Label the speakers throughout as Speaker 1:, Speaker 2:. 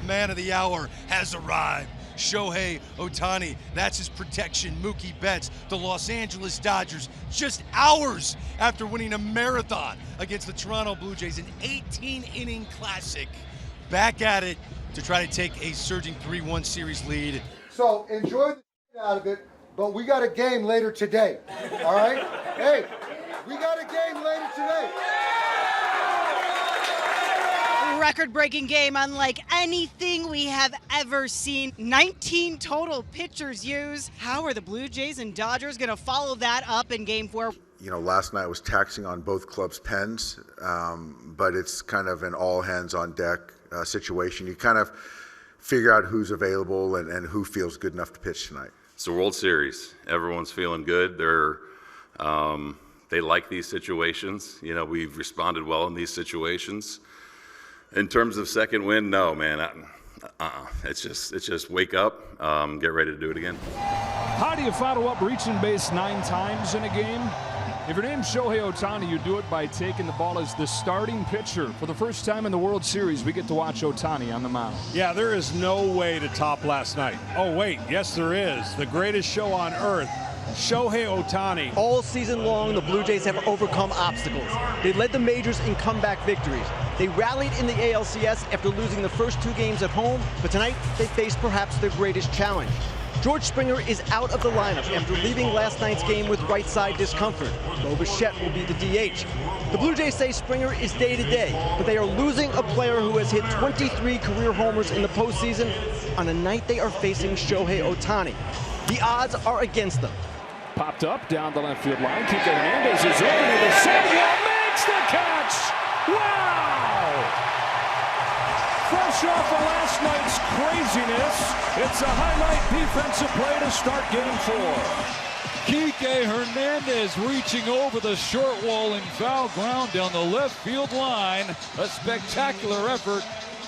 Speaker 1: man of the hour has arrived. Shohei Otani, that's his protection. Mookie Betts, the Los Angeles Dodgers, just hours after winning a marathon against the Toronto Blue Jays, an 18-inning classic. Back at it to try to take a surging 3-1 series lead.
Speaker 2: So enjoy the out of it, but we got a game later today, all right? Hey, we got a game later today.
Speaker 3: Record-breaking game unlike anything we have ever seen. 19 total pitchers used. How are the Blue Jays and Dodgers going to follow that up in Game 4?
Speaker 4: You know, last night was taxing on both clubs' pens, but it's kind of an all-hands-on-deck situation. You kind of figure out who's available and who feels good enough to pitch tonight.
Speaker 5: It's the World Series. Everyone's feeling good. They like these situations. You know, we've responded well in these situations. In terms of second win, no, man. It's just wake up, get ready to do it again.
Speaker 6: How do you follow up reaching base 9 times in a game? If your name's Shohei Otani, you do it by taking the ball as the starting pitcher. For the first time in the World Series, we get to watch Otani on the mound.
Speaker 7: Yeah, there is no way to top last night. Oh, wait, yes, there is. The greatest show on earth. Shohei Otani.
Speaker 8: All season long, the Blue Jays have overcome obstacles. They led the majors in comeback victories. They rallied in the ALCS after losing the first 2 games at home, but tonight they face perhaps their greatest challenge. George Springer is out of the lineup after leaving last night's game with right side discomfort. Bo Bichette will be the DH. The Blue Jays say Springer is day-to-day, but they are losing a player who has hit 23 career homers in the postseason on a night they are facing Shohei Otani. The odds are against them.
Speaker 6: Popped up down the left field line. Kike Hernandez is open to the center. Makes the catch. Wow! Fresh off of last night's craziness, it's a highlight defensive play to start Game 4.
Speaker 9: Kike Hernandez reaching over the short wall in foul ground down the left field line. A spectacular effort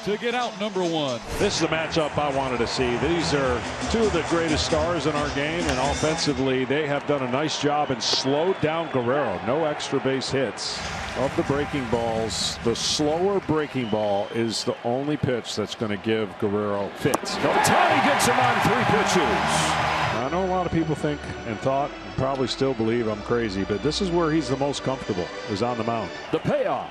Speaker 9: to get out number 1.
Speaker 7: This is the matchup I wanted to see. These are 2 of the greatest stars in our game, and offensively they have done a nice job and slowed down Guerrero. No extra base hits. Of the breaking balls, the slower breaking ball is the only pitch that's going to give Guerrero fits.
Speaker 6: Otani gets him on 3 pitches.
Speaker 7: I know a lot of people think and thought, and probably still believe I'm crazy, but this is where he's the most comfortable, is on the mound.
Speaker 6: The payoff.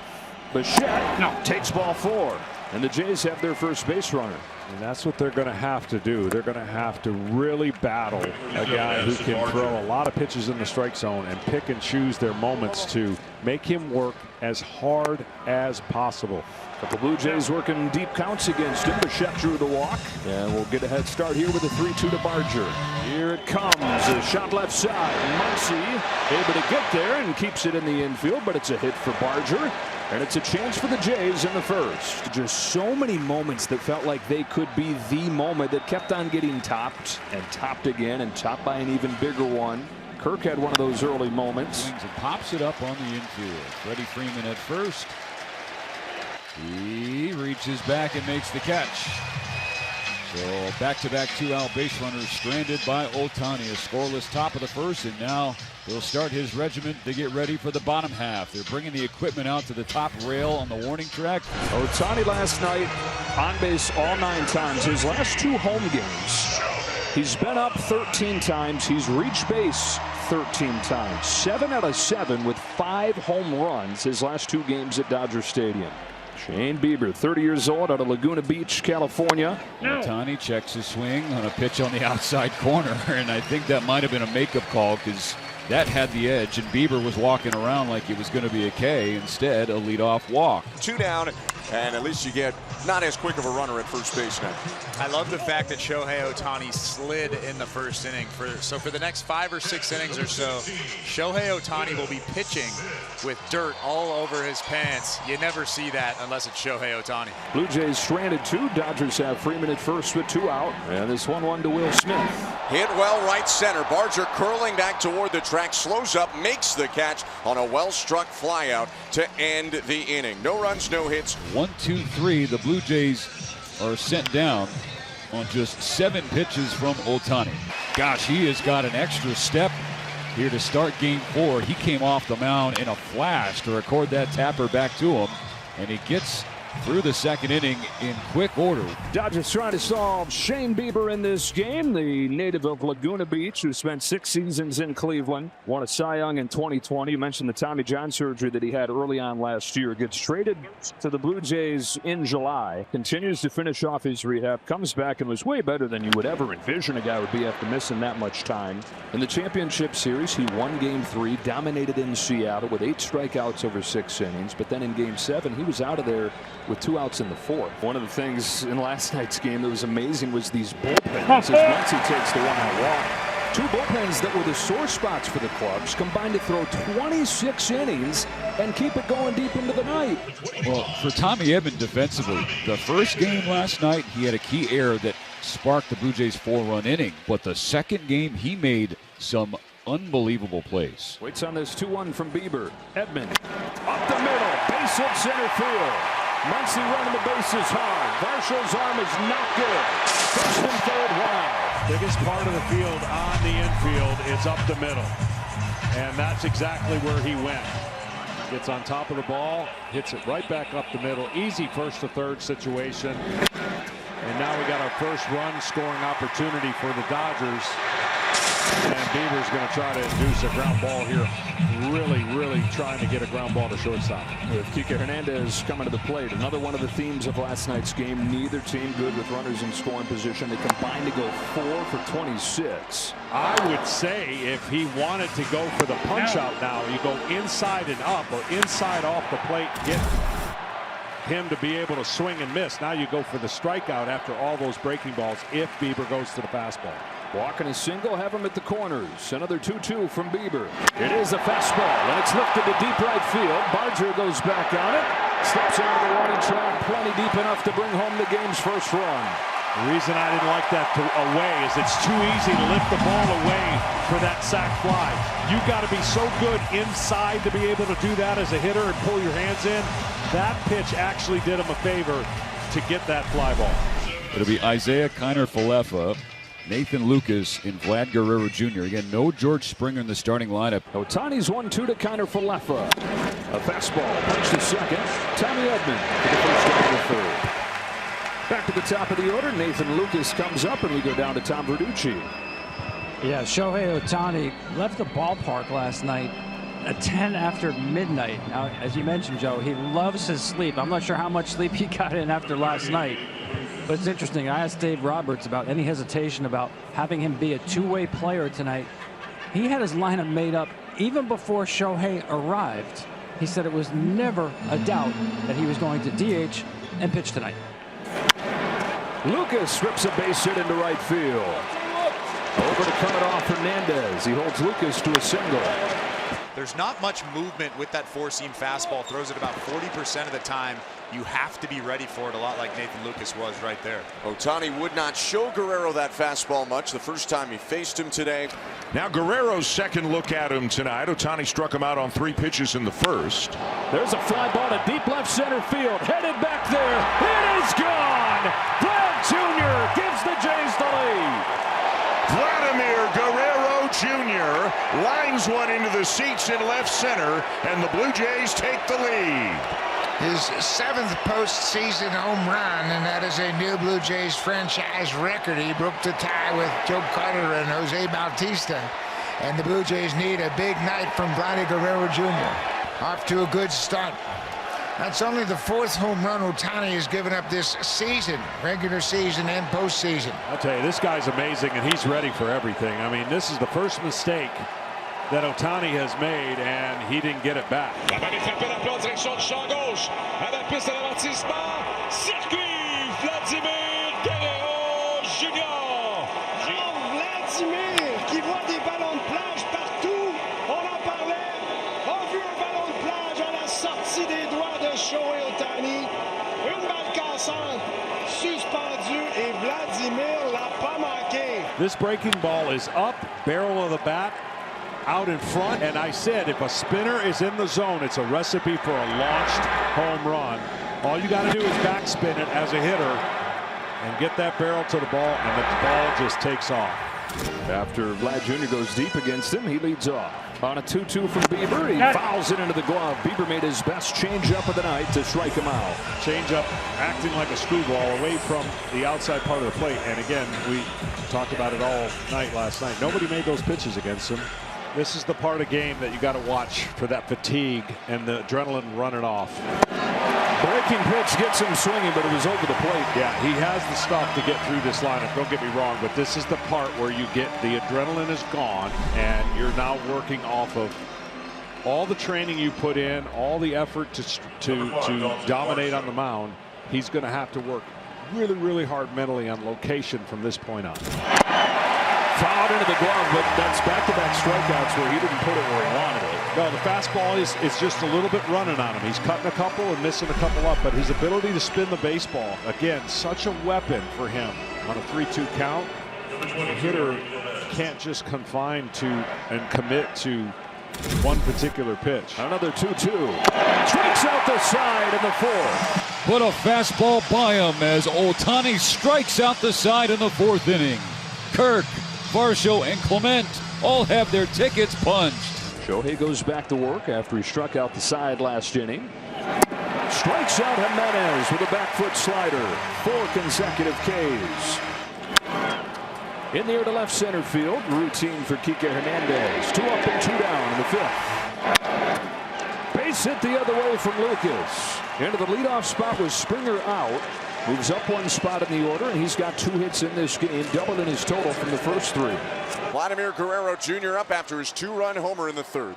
Speaker 6: Bichette takes ball 4. And the Jays have their first base runner.
Speaker 7: And that's what they're going to have to do. They're going to have to really battle a guy who can throw a lot of pitches in the strike zone and pick and choose their moments to make him work as hard as possible.
Speaker 6: But the Blue Jays working deep counts against him. Bichette drew the walk. And we'll get a head start here with a 3-2 to Barger. Here it comes. A shot left side. Muncy able to get there and keeps it in the infield, but it's a hit for Barger. And it's a chance for the Jays in the first.
Speaker 10: Just so many moments that felt like they could be the moment that kept on getting topped and topped again and topped by an even bigger one. Kirk had one of those early moments.
Speaker 9: Swings and pops it up on the infield. Freddie Freeman at first. He reaches back and makes the catch. So back-to-back 2-out base runners stranded by Otani. A scoreless top of the first, and now he'll start his regiment to get ready for the bottom half. They're bringing the equipment out to the top rail on the warning track.
Speaker 6: Otani last night on base all 9 times. His last 2 home games, he's been up 13 times. He's reached base 13 times. 7 out of 7 with 5 home runs his last 2 games at Dodger Stadium. Shane Bieber, 30 years old, out of Laguna Beach, California.
Speaker 9: Otani checks his swing on a pitch on the outside corner, and I think that might have been a makeup call because that had the edge, and Bieber was walking around like it was going to be a K. Instead, a leadoff walk.
Speaker 11: 2 down, and at least you get not as quick of a runner at first base now.
Speaker 12: I love the fact that Shohei Otani slid in the first inning. So for the next 5 or 6 innings or so, Shohei Otani will be pitching with dirt all over his pants. You never see that unless it's Shohei Otani.
Speaker 6: Blue Jays stranded 2. Dodgers have Freeman at first with 2 out. And this 1-1 to Will Smith.
Speaker 11: Hit well right center. Barger curling back toward the track, slows up, makes the catch on a well-struck flyout to end the inning. No runs, no hits.
Speaker 9: 1, 2, 3. The Blue Jays are sent down on just 7 pitches from Otani. Gosh, he has got an extra step here to start Game 4. He came off the mound in a flash to record that tapper back to him, and he gets through the second inning in quick order.
Speaker 6: Dodgers trying to solve Shane Bieber in this game, the native of Laguna Beach who spent 6 seasons in Cleveland, won a Cy Young in 2020. You mentioned the Tommy John surgery that he had early on last year. Gets traded to the Blue Jays in July, continues to finish off his rehab, comes back and was way better than you would ever envision a guy would be after missing that much time. In the championship series, he won Game 3, dominated in Seattle with 8 strikeouts over 6 innings, but then in Game 7 he was out of there with 2 outs in the 4th. One of the things in last night's game that was amazing was these bullpens. As Muncy takes the 1-out walk, 2 bullpens that were the sore spots for the clubs combined to throw 26 innings and keep it going deep into the night.
Speaker 9: Well, for Tommy Edman defensively, the first game last night he had a key error that sparked the Blue Jays 4-run inning, but the second game he made some unbelievable plays.
Speaker 6: Waits on this 2-1 from Bieber. Edman up the middle, base hit center field. Muncy running the bases hard. Varshall's arm is not good. First and third wild.
Speaker 7: Biggest part of the field on the infield is up the middle. And that's exactly where he went. Gets on top of the ball, hits it right back up the middle. Easy first to third situation. And now we got our first run scoring opportunity for the Dodgers. And Bieber's going to try to induce a ground ball here. Really trying to get a ground ball to shortstop.
Speaker 6: With Kike Hernandez coming to the plate. Another one of the themes of last night's game. Neither team good with runners in scoring position. They combined to go 4 for 26.
Speaker 7: I would say if he wanted to go for the punch out now, you go inside and up or inside off the plate, get him to be able to swing and miss. Now you go for the strikeout after all those breaking balls if Bieber goes to the fastball.
Speaker 6: Walking a single, have him at the corners. Another 2-2 from Bieber. It is a fastball, and it's lifted to deep right field. Barger goes back on it. Steps onto the warning track, plenty deep enough to bring home the game's first run.
Speaker 7: The reason I didn't like that away is it's too easy to lift the ball away for that sac fly. You got to be so good inside to be able to do that as a hitter and pull your hands in. That pitch actually did him a favor to get that fly ball.
Speaker 9: It'll be Isaiah Kiner-Falefa, Nathan Lucas, and Vlad Guerrero Jr. Again, no George Springer in the starting lineup.
Speaker 6: Otani's 1-2 to Kiner-Falefa. A fastball, punch to second. Tommy Edman for the first down of the third. Back to the top of the order, Nathan Lucas comes up, and we go down to Tom Verducci.
Speaker 13: Yeah, Shohei Otani left the ballpark last night at 10 after midnight. Now, as you mentioned, Joe, he loves his sleep. I'm not sure how much sleep he got in after last night. But it's interesting. I asked Dave Roberts about any hesitation about having him be a two-way player tonight. He had his lineup made up even before Shohei arrived. He said it was never a doubt that he was going to DH and pitch tonight.
Speaker 6: Lucas rips a base hit into right field. Over to cut it off Hernandez. He holds Lucas to a single.
Speaker 12: There's not much movement with that four-seam fastball. Throws it about 40% of the time. You have to be ready for it, a lot like Nathan Lucas was right there.
Speaker 11: Otani would not show Guerrero that fastball much the first time he faced him today.
Speaker 14: Now Guerrero's second look at him tonight. Otani struck him out on 3 pitches in the first.
Speaker 6: There's a fly ball to deep left center field. Headed back there. It is gone. Vlad Jr. gives the Jays the lead.
Speaker 14: Vladimir Guerrero Jr. lines one into the seats in left center, and the Blue Jays take the lead.
Speaker 15: His 7th postseason home run, and that is a new Blue Jays franchise record. He broke the tie with Joe Carter and Jose Bautista. And the Blue Jays need a big night from Vladimir Guerrero Jr. Off to a good start. That's only the 4th home run Otani has given up this season, regular season and postseason.
Speaker 7: I'll tell you, this guy's amazing, and he's ready for everything. I mean, this is the first mistake that Otani has made, and he didn't get it back.
Speaker 16: La balle est frappée la plante direction du champ gauche. À la piste à l'avertissement. Circuit Vladimir Guerrero Jr.
Speaker 17: Vladimir qui voit des ballons de plage partout. On en parlait. On a vu un ballon de plage à la sortie des doigts de Shohei Otani. Une balle cassante suspendue et Vladimir l'a pas manqué.
Speaker 7: This breaking ball is up, barrel of the bat, out in front, and I said if a spinner is in the zone, it's a recipe for a launched home run. All you got to do is backspin it as a hitter and get that barrel to the ball, and the ball just takes off.
Speaker 6: After Vlad Jr. goes deep against him, he leads off. On a 2-2 from Bieber, he fouls it into the glove. Bieber made his best changeup of the night to strike him out.
Speaker 7: Changeup acting like a screwball away from the outside part of the plate. And again, we talked about it all night last night. Nobody made those pitches against him. This is the part of game that you got to watch for that fatigue and the adrenaline running off.
Speaker 6: Breaking pitch gets him swinging, but it was over the plate.
Speaker 7: Yeah, he has the stuff to get through this lineup. Don't get me wrong, but this is the part where you get the adrenaline is gone, and you're now working off of all the training you put in, all the effort to dominate on the mound. He's going to have to work really, really hard mentally on location from this point on.
Speaker 6: Fouled into the glove, but that's back-to-back strikeouts where he didn't put it where he wanted it.
Speaker 7: No, the fastball is just a little bit running on him. He's cutting a couple and missing a couple up, but his ability to spin the baseball, again, such a weapon for him on a 3-2 count. The hitter can't just confine to and commit to one particular pitch.
Speaker 6: Another 2-2. Strikes out the side in the fourth.
Speaker 9: Put a fastball by him as Otani strikes out the side in the fourth inning. Kirk, Varsho, and Clement all have their tickets punched.
Speaker 6: Shohei goes back to work after he struck out the side last inning. Strikes out Jimenez with a back foot slider. 4 consecutive Ks. In the air to left center field. Routine for Kike Hernandez. 2 up and 2 down in the 5th. Base hit the other way from Lucas. Into the leadoff spot was Springer out. Moves up 1 spot in the order, and he's got 2 hits in this game, doubling his total from the first 3.
Speaker 11: Vladimir Guerrero Jr. up after his 2-run homer in the 3rd.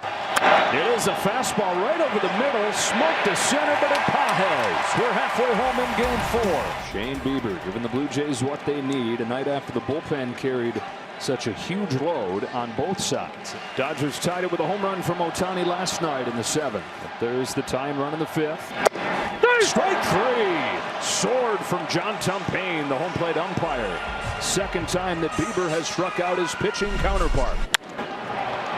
Speaker 6: It is a fastball right over the middle, smoked to center, but it pajes. We're halfway home in game 4. Shane Bieber giving the Blue Jays what they need a night after the bullpen carried such a huge load on both sides. Dodgers tied it with a home run from Otani last night in the 7th. But there's the tying run in the 5th. Strike 3. Sword from John Tumpane, the home plate umpire. Second time that Bieber has struck out his pitching counterpart.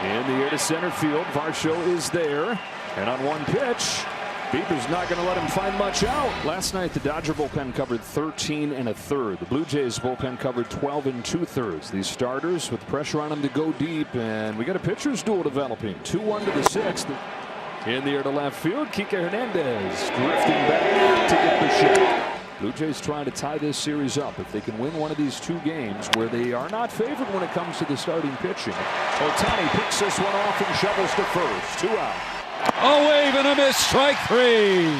Speaker 6: In the air to center field, Varsho is there. And on 1 pitch, Bieber's not going to let him find much out. Last night, the Dodger bullpen covered 13 1/3. The Blue Jays bullpen covered 12 2/3. These starters with pressure on them to go deep, and we got a pitcher's duel developing. 2-1 to the 6th. In the air to left field, Kike Hernandez drifting back to get the shot. Blue Jays trying to tie this series up. If they can win one of these 2 games where they are not favored when it comes to the starting pitching. Otani picks this one off and shovels to first. 2 out.
Speaker 9: A wave and a miss. Strike 3.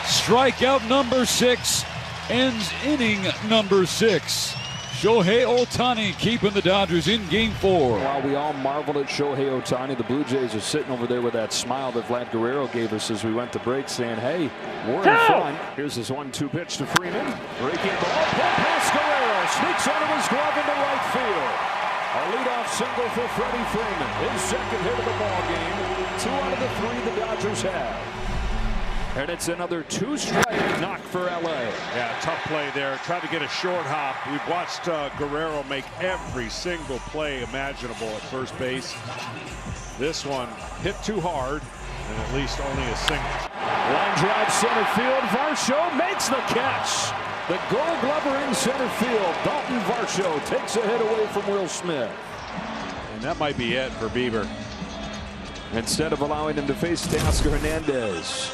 Speaker 9: Strikeout number 6 ends inning number 6. Shohei Otani keeping the Dodgers in game 4.
Speaker 6: While we all marveled at Shohei Otani, the Blue Jays are sitting over there with that smile that Vlad Guerrero gave us as we went to break, saying, hey, we're in front. Here's his 1-2 pitch to Freeman. Breaking ball, pull past Guerrero, sneaks under his glove into right field. A leadoff single for Freddie Freeman. His second hit of the ball game. 2 out of the 3 the Dodgers have. And it's another 2-strike knock for LA.
Speaker 7: Yeah, tough play there. Tried to get a short hop. We've watched Guerrero make every single play imaginable at first base. This one hit too hard, and at least only a single.
Speaker 6: Line drive center field. Varsho makes the catch. The Gold Glover in center field. Dalton Varsho takes a hit away from Will Smith.
Speaker 7: And that might be it for Bieber.
Speaker 6: Instead of allowing him to face Teoscar Hernandez.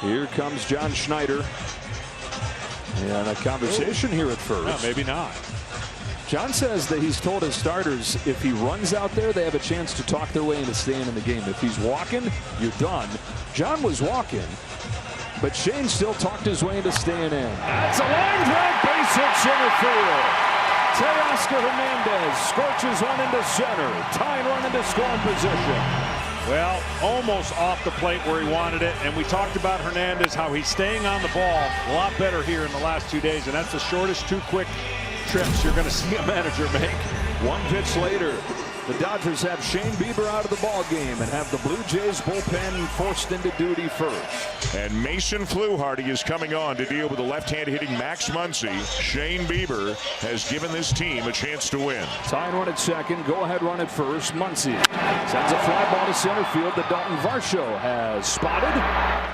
Speaker 6: Here comes John Schneider. And a conversation here at first.
Speaker 7: No, maybe not.
Speaker 6: John says that he's told his starters if he runs out there, they have a chance to talk their way into staying in the game. If he's walking, you're done. John was walking, but Shane still talked his way into staying in. That's a line drive, base hit center field. Teoscar Hernandez scorches one into center. Tying run into scoring position.
Speaker 7: Well, almost off the plate where he wanted it, and we talked about Hernandez, how he's staying on the ball a lot better here in the last 2 days, and that's the shortest 2 quick trips you're going to see a manager make.
Speaker 6: 1 pitch later, the Dodgers have Shane Bieber out of the ball game and have the Blue Jays bullpen forced into duty first.
Speaker 14: And Mason Fluharty is coming on to deal with the left-hand hitting Max Muncy. Shane Bieber has given this team a chance to win.
Speaker 6: Tying run at second, go-ahead run at first. Muncy sends a fly ball to center field that Dalton Varsho has spotted.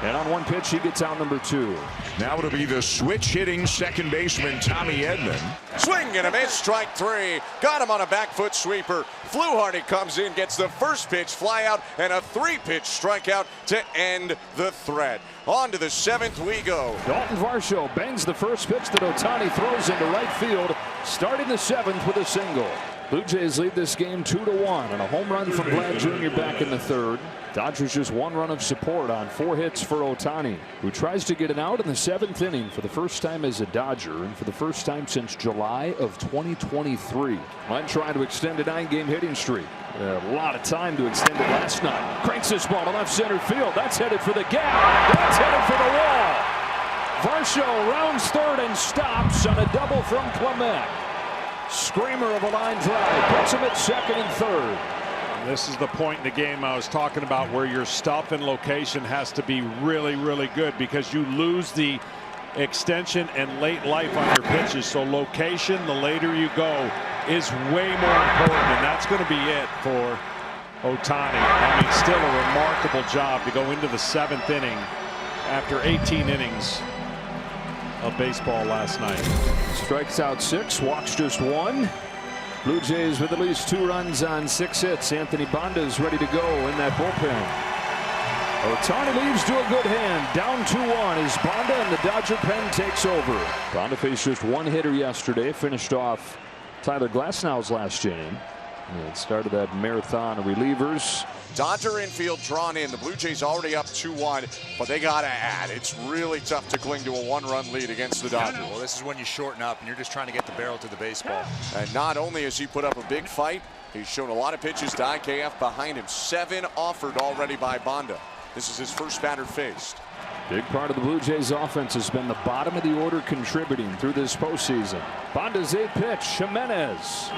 Speaker 6: And on 1 pitch, he gets out number 2.
Speaker 14: Now it'll be the switch-hitting second baseman Tommy Edman
Speaker 11: Swing and a miss, strike 3. Got him on a back foot sweeper. Fluharty comes in, gets the first pitch fly out, and a 3-pitch strikeout to end the threat. On to the 7th we go.
Speaker 6: Dalton Varsho bangs the first pitch that Otani throws into right field, starting the 7th with a single. Blue Jays lead this game 2-1 on a home run from Vlad Jr. back in the 3rd. Dodgers just 1 run of support on 4 hits for Otani, who tries to get an out in the 7th inning for the first time as a Dodger and for the first time since July of 2023. Might try to extend a 9-game hitting streak. A lot of time to extend it last night. Cranks this ball to left center field. That's headed for the gap. That's headed for the wall. Varsho rounds 3rd and stops on a double from Clement. Screamer of a line drive puts him at 2nd and 3rd.
Speaker 7: This is the point in the game I was talking about where your stuff and location has to be really, really good, because you lose the extension and late life on your pitches. So location, the later you go, is way more important, and that's going to be it for Otani. I mean, still a remarkable job to go into the 7th inning after 18 innings of baseball last night.
Speaker 6: Strikes out 6, walks just 1. Blue Jays with at least 2 runs on 6 hits. Anthony Banda's ready to go in that bullpen. Otani leaves to a good hand. Down 2-1 as Banda and the Dodger pen takes over. Banda faced just 1 hitter yesterday. Finished off Tyler Glasnow's last inning. It started that marathon of relievers.
Speaker 11: Dodger infield drawn in. The Blue Jays already up 2-1, but they got to add. It's really tough to cling to a 1-run lead against the Dodgers.
Speaker 12: Well, this is when you shorten up and you're just trying to get the barrel to the baseball.
Speaker 11: And not only has he put up a big fight, he's shown a lot of pitches to IKF behind him. 7 offered already by Banda. This is his first batter faced.
Speaker 6: Big part of the Blue Jays offense has been the bottom of the order contributing through this postseason. Banda's 8th pitch, Jimenez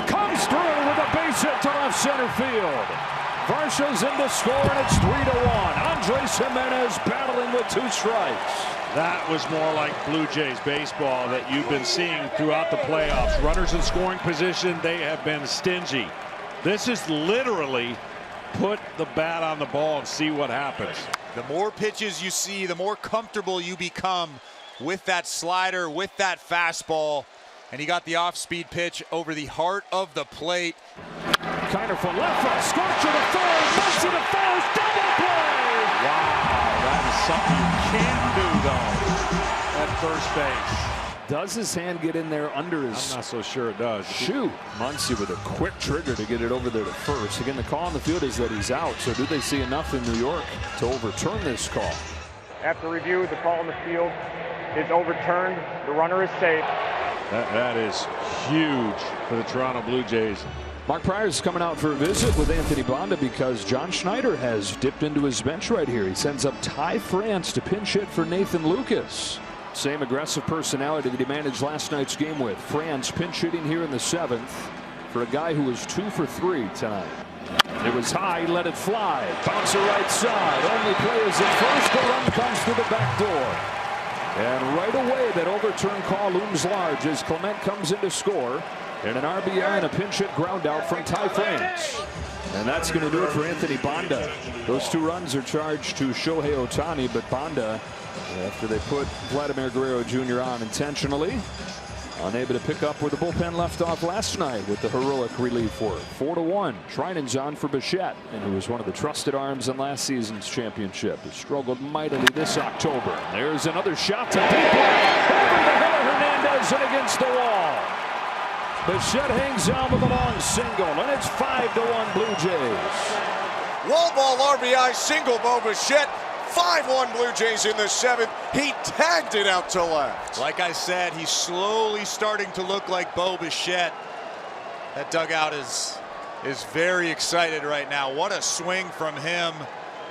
Speaker 6: comes through with a base hit to left center field. Varsho's in to score, and it's 3-1. Andres Jimenez battling with 2 strikes.
Speaker 7: That was more like Blue Jays baseball that you've been seeing throughout the playoffs. Runners in scoring position, they have been stingy. This is literally put the bat on the ball and see what happens.
Speaker 12: The more pitches you see, the more comfortable you become with that slider, with that fastball. And he got the off-speed pitch over the heart of the plate.
Speaker 6: Kiner for left foot, scorcher to 3rd, Muncy to 1st, double play!
Speaker 7: Wow, that is something you can't do, though, at first base.
Speaker 6: Does his hand get in there under his...
Speaker 7: I'm not so sure it does.
Speaker 6: Shoot. Muncy with a quick trigger to get it over there to 1st. Again, the call on the field is that he's out. So do they see enough in New York to overturn this call?
Speaker 18: After review, the call on the field is overturned. The runner is safe.
Speaker 7: That is huge for the Toronto Blue Jays.
Speaker 6: Mark Pryor's coming out for a visit with Anthony Banda because John Schneider has dipped into his bench right here. He sends up Ty France to pinch hit for Nathan Lucas. Same aggressive personality that he managed last night's game with. France pinch hitting here in the 7th for a guy who was 2 for 3 tonight. It was high, he let it fly. Bouncer right side. Only play is at first. The run comes through the back door. And right away, that overturn call looms large as Clement comes in to score. And an RBI and a pinch hit ground out from Ty France. And that's going to do it for Anthony Banda. Those 2 runs are charged to Shohei Otani, but Banda, after they put Vladimir Guerrero Jr. on intentionally, unable to pick up where the bullpen left off last night with the heroic relief work. 4-1. Trinan's on for Bichette, and who was one of the trusted arms in last season's championship. He struggled mightily this October. There's another shot to deep left. Over the head of Hernandez and against the wall. Bichette hangs on with a long single, and it's 5-1 Blue Jays.
Speaker 11: Wall ball RBI single, Bo Bichette. 5-1 Blue Jays in the 7th. He tagged it out to left.
Speaker 12: Like I said, he's slowly starting to look like Bo Bichette. That dugout is very excited right now. What a swing from him.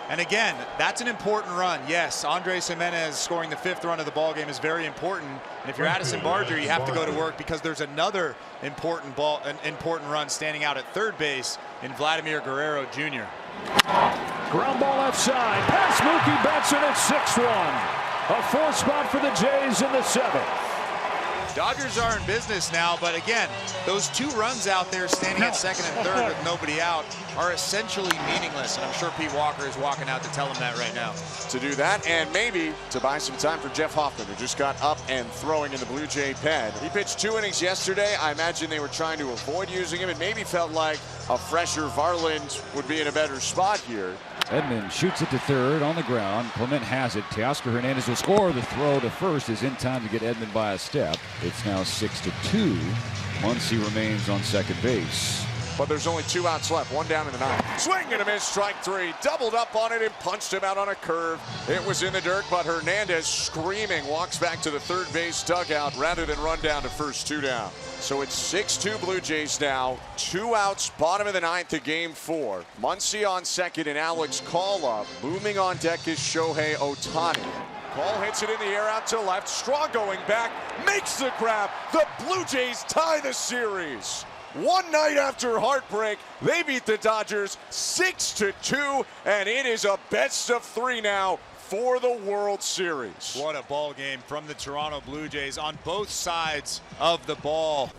Speaker 12: And again, that's an important run. Yes, Andres Jimenez scoring the 5th run of the ballgame is very important. And if you're Addison Barger, you have to go to work because there's another important run standing out at 3rd base in Vladimir Guerrero Jr.
Speaker 6: Ground ball left side. Pass Mookie Betts, and it's 6-1. A 4th spot for the Jays in the 7th.
Speaker 12: Dodgers are in business now, but again, those 2 runs out there standing at second and third with nobody out are essentially meaningless, and I'm sure Pete Walker is walking out to tell him that right now.
Speaker 11: To do that, and maybe to buy some time for Jeff Hoffman, who just got up and throwing in the Blue Jay pen. He pitched 2 innings yesterday. I imagine they were trying to avoid using him. It maybe felt like a fresher Varland would be in a better spot here.
Speaker 9: Edman shoots it to third on the ground. Clement has it. Teoscar Hernandez will score. The throw to first is in time to get Edman by a step. It's now 6-2. Muncy remains on second base.
Speaker 11: But there's only 2 outs left, 1 down in the 9th. Swing and a miss, strike 3. Doubled up on it and punched him out on a curve. It was in the dirt, but Hernandez, screaming, walks back to the third base dugout rather than run down to first, 2 down. So it's 6-2 Blue Jays now. 2 outs, bottom of the 9th to game 4. Muncy on second and Alex Call up. Looming on deck is Shohei Otani. Call hits it in the air out to left. Straw going back, makes the grab. The Blue Jays tie the series. One night after heartbreak, they beat the Dodgers 6-2, and it is a best of 3 now for the World Series.
Speaker 12: What a ball game from the Toronto Blue Jays on both sides of the ball.